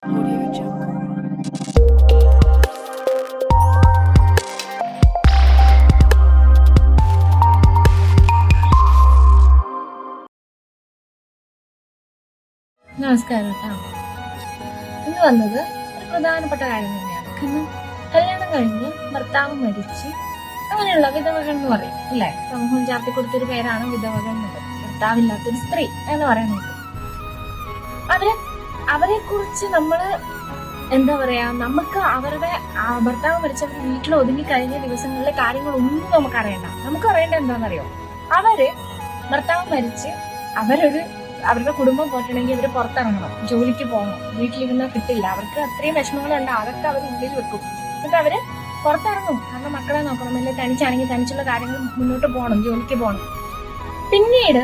Audio Jungle. നമസ്കാരം കേട്ടോ. ഇന്ന് വന്നത് ഒരു പ്രധാനപ്പെട്ട കാര്യം തന്നെയാണ്. കാരണം കല്യാണം കഴിഞ്ഞ് ഭർത്താവ് മരിച്ച് അങ്ങനെയുള്ള വിധവകൾ എന്ന് പറയും അല്ലെ? സമൂഹം ചാർത്തി കൊടുത്തൊരു പേരാണ് വിധവകൾ എന്നുള്ളത്. ഭർത്താവില്ലാത്തൊരു സ്ത്രീ എന്ന് പറയുന്നത്. അവരെ കുറിച്ച് നമ്മള് എന്താ പറയാ, നമുക്ക് അവരുടെ ഭർത്താവ് മരിച്ചവരുടെ വീട്ടിൽ ഒതുങ്ങി കഴിഞ്ഞ ദിവസങ്ങളിലെ കാര്യങ്ങളൊന്നും നമുക്ക് അറിയണ്ട. നമുക്ക് അറിയേണ്ട എന്താണെന്നറിയോ? ഭർത്താവ് മരിച്ച് അവരുടെ കുടുംബം പോറ്റണമെങ്കിൽ അവര് പുറത്തിറങ്ങണം, ജോലിക്ക് പോകണം, വീട്ടിലിരുന്ന് കിട്ടില്ല, അവർക്ക് അത്രയും വിഷമങ്ങളുണ്ട്. അതൊക്കെ അവർ ഉള്ളിൽ വെക്കും. എന്നിട്ട് അവര് പുറത്തിറങ്ങും. കാരണം മക്കളെ നോക്കണം, അല്ലെ തനിച്ചാണെങ്കിൽ തനിച്ചുള്ള കാര്യങ്ങൾ മുന്നോട്ട് പോകണം, ജോലിക്ക് പോകണം. പിന്നീട്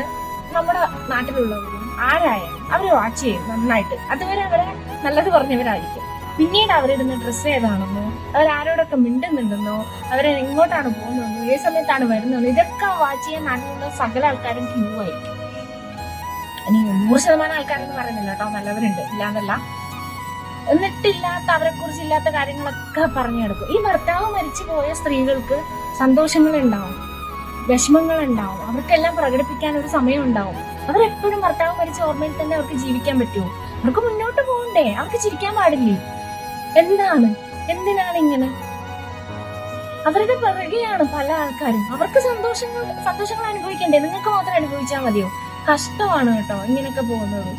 നമ്മുടെ നാട്ടിലുള്ളവരും ആരായാലും അവര് വാച്ച് ചെയ്യും നന്നായിട്ട്. അതുവരെ അവരെ നല്ലത് പറഞ്ഞവരായിരിക്കും. പിന്നീട് അവരിടുന്ന ഡ്രസ്സ് ഏതാണെന്നോ, അവരാരോടൊക്കെ മിണ്ടുന്നുണ്ടെന്നോ, അവരെ എങ്ങോട്ടാണ് പോകുന്നതെന്നോ, ഏത് സമയത്താണ് വരുന്നതെന്നോ, ഇതൊക്കെ വാച്ച് ചെയ്യാൻ നാട്ടിലുള്ള സകല ആൾക്കാരും ക്യൂ ആയിരിക്കും. ഇനി 100% ആൾക്കാരെന്ന് പറയുന്നില്ല കേട്ടോ, നല്ലവരുണ്ട്, ഇല്ലാന്നല്ല. എന്നിട്ടില്ലാത്ത അവരെ കുറിച്ച് ഇല്ലാത്ത കാര്യങ്ങളൊക്കെ പറഞ്ഞെടുക്കും. ഈ ഭർത്താവ് മരിച്ചു പോയ സ്ത്രീകൾക്ക് സന്തോഷങ്ങളുണ്ടാവും, വിഷമങ്ങളുണ്ടാവും, അവർക്കെല്ലാം പ്രകടിപ്പിക്കാൻ ഒരു സമയം ഉണ്ടാവും. അവരെപ്പോഴും ഭർത്താവ് മരിച്ച ഓർമ്മയിൽ തന്നെ അവർക്ക് ജീവിക്കാൻ പറ്റുമോ? അവർക്ക് മുന്നോട്ട് പോകണ്ടേ? അവർക്ക് ചിരിക്കാൻ പാടില്ലേ? എന്തിനാണ് ഇങ്ങനെ? അവരുടെ പിറകെയാണ് പല ആൾക്കാരും. അവർക്ക് സന്തോഷങ്ങൾ അനുഭവിക്കണ്ടേ? നിങ്ങൾക്ക് മാത്രം അനുഭവിച്ചാൽ മതിയോ? കഷ്ടമാണ് കേട്ടോ ഇങ്ങനെയൊക്കെ പോകുന്നത്.